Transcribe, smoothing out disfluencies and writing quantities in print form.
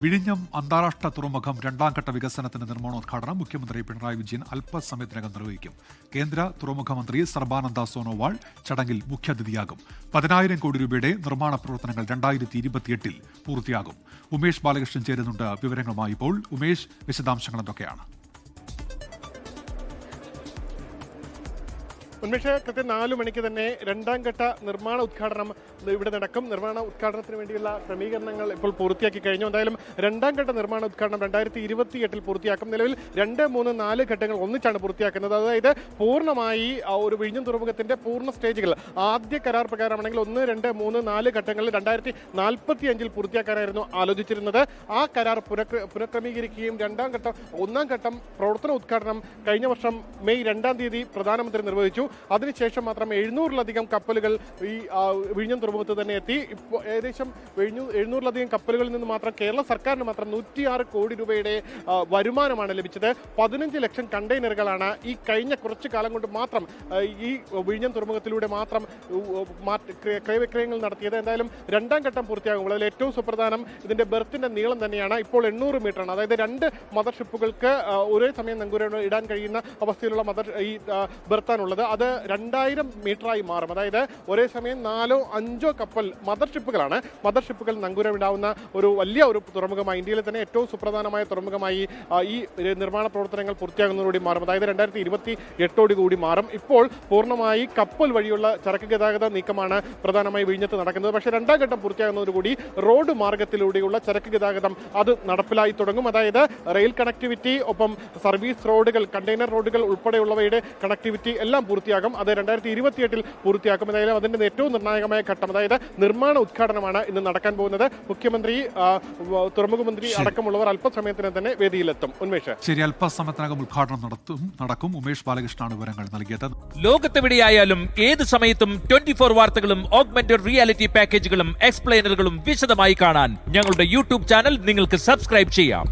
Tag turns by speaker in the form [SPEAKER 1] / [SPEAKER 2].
[SPEAKER 1] വിഴിഞ്ഞം അന്താരാഷ്ട്ര തുറമുഖം രണ്ടാം ഘട്ട വികസനത്തിന്റെ നിർമ്മാണോദ്ഘാടനം മുഖ്യമന്ത്രി പിണറായി വിജയൻ അല്പസമയത്തിനകം നിർവഹിക്കും. കേന്ദ്ര തുറമുഖ മന്ത്രി സർബാനന്ദ സോനോവാൾ ചടങ്ങിൽ മുഖ്യാതിഥിയാകും. 10,000 കോടി രൂപയുടെ നിർമ്മാണ പ്രവർത്തനങ്ങൾ 2028 പൂർത്തിയാകും. ഉമേഷ് ബാലകൃഷ്ണൻ ചേരുന്നുണ്ട് വിവരങ്ങളുമായി. ഇപ്പോൾ ഉമേഷ്, വിശദാംശങ്ങൾ എന്തൊക്കെയാണ്?
[SPEAKER 2] ഉന്മേഷ്, കൃത്യം 4 മണിക്ക് തന്നെ രണ്ടാം ഘട്ട നിർമ്മാണ ഉദ്ഘാടനം ഇവിടെ നടക്കും. നിർമ്മാണ ഉദ്ഘാടനത്തിന് വേണ്ടിയുള്ള ക്രമീകരണങ്ങൾ ഇപ്പോൾ പൂർത്തിയാക്കി കഴിഞ്ഞു. എന്തായാലും രണ്ടാം ഘട്ട നിർമ്മാണ ഉദ്ഘാടനം 2028 പൂർത്തിയാക്കും. നിലവിൽ 2, 3, 4 ഘട്ടങ്ങൾ ഒന്നിച്ചാണ് പൂർത്തിയാക്കുന്നത്. അതായത് പൂർണ്ണമായി ഒരു വിഴിഞ്ഞം തുറമുഖത്തിന്റെ പൂർണ്ണ സ്റ്റേജുകൾ ആദ്യ കരാർ പ്രകാരമാണെങ്കിൽ 1, 2, 3, 4 ഘട്ടങ്ങളിൽ 2045 പൂർത്തിയാക്കാനായിരുന്നു ആലോചിച്ചിരുന്നത്. ആ കരാർ പുനഃക്രമീകരിക്കുകയും ഒന്നാം ഘട്ടം പ്രവർത്തന ഉദ്ഘാടനം കഴിഞ്ഞ വർഷം മെയ് 2-ാം തീയതി പ്രധാനമന്ത്രി നിർവഹിച്ചു. അതിനുശേഷം മാത്രം 700-ലധികം കപ്പലുകൾ ഈ വിഴിഞ്ഞം തുറമുഖത്ത് തന്നെ എത്തി. ഇപ്പോൾ ഏകദേശം 700-ലധികം കപ്പലുകളിൽ നിന്ന് മാത്രം കേരള സർക്കാരിന് മാത്രം 106 കോടി രൂപയുടെ വരുമാനമാണ് ലഭിച്ചത്. 15 ലക്ഷം കണ്ടെയ്നറുകളാണ് ഈ കഴിഞ്ഞ കുറച്ചു കാലം കൊണ്ട് മാത്രം ഈ വിഴിഞ്ഞം തുറമുഖത്തിലൂടെ മാത്രം ക്രയവിക്രയങ്ങൾ നടത്തിയത്. എന്തായാലും രണ്ടാം ഘട്ടം പൂർത്തിയാകുമ്പോൾ അതിൽ ഏറ്റവും സുപ്രധാനം ഇതിന്റെ ബെർത്തിന്റെ നീളം തന്നെയാണ്. ഇപ്പോൾ 800 മീറ്ററാണ്. അതായത് 2 മദർഷിപ്പുകൾക്ക് ഒരേ സമയം നങ്കൂരം ഇടാൻ കഴിയുന്ന അവസ്ഥയിലുള്ള ബെർത്താണുള്ളത്. അത് 2000 മീറ്ററായി മാറും. അതായത് ഒരേ സമയം 4, 5 കപ്പൽ മദർഷിപ്പുകൾ നങ്കൂരമിടാവുന്ന ഒരു വലിയ ഒരു തുറമുഖമായി, ഇന്ത്യയിലെ തന്നെ ഏറ്റവും സുപ്രധാനമായ തുറമുഖമായി ഈ നിർമ്മാണ പ്രവർത്തനങ്ങൾ പൂർത്തിയാകുന്നതോടുകൂടി മാറും. അതായത് 2028 കൂടി മാറും. ഇപ്പോൾ പൂർണ്ണമായി കപ്പൽ വഴിയുള്ള ചരക്ക് ഗതാഗത നീക്കമാണ് പ്രധാനമായി വിഴിഞ്ഞത്ത് നടക്കുന്നത്. പക്ഷേ രണ്ടാം ഘട്ടം പൂർത്തിയാകുന്നതോടുകൂടി റോഡ് മാർഗത്തിലൂടെയുള്ള ചരക്ക് ഗതാഗതം അത് നടപ്പിലായി തുടങ്ങും. അതായത് റെയിൽ കണക്ടിവിറ്റി, ഒപ്പം സർവീസ് റോഡുകൾ, കണ്ടെയ്നർ റോഡുകൾ ഉൾപ്പെടെയുള്ളവയുടെ കണക്ടിവിറ്റി എല്ലാം പൂർത്തിയാകും. അത് 2028 പൂർത്തിയാക്കും. എന്തായാലും അതിന്റെ ഏറ്റവും നിർണായകമായ ഘട്ടം, അതായത് നിർമ്മാണ ഉദ്ഘാടനമാണ് ഇന്ന് നടക്കാൻ പോകുന്നത്. മുഖ്യമന്ത്രി, തുറമുഖ മന്ത്രി അടക്കമുള്ളവർ അല്പസമയത്തിന് തന്നെ വേദിയിലെത്തും. ഉന്മേഷ്,
[SPEAKER 1] ശരി, അല്പസമയത്തിനകം ഉദ്ഘാടനം നടക്കും. ഉമേഷ് ബാലകൃഷ്ണനാണ് വിവരങ്ങൾ നൽകിയത്.
[SPEAKER 3] ലോകത്തെവിടെയായാലും ഏത് സമയത്തും 24 വാർത്തകളും ഓഗ്മെന്റഡ് റിയാലിറ്റി പാക്കേജുകളും എക്സ്പ്ലെയിനറുകളും വിശദമായി കാണാൻ ഞങ്ങളുടെ യൂട്യൂബ് ചാനൽ നിങ്ങൾക്ക് സബ്സ്ക്രൈബ് ചെയ്യാം.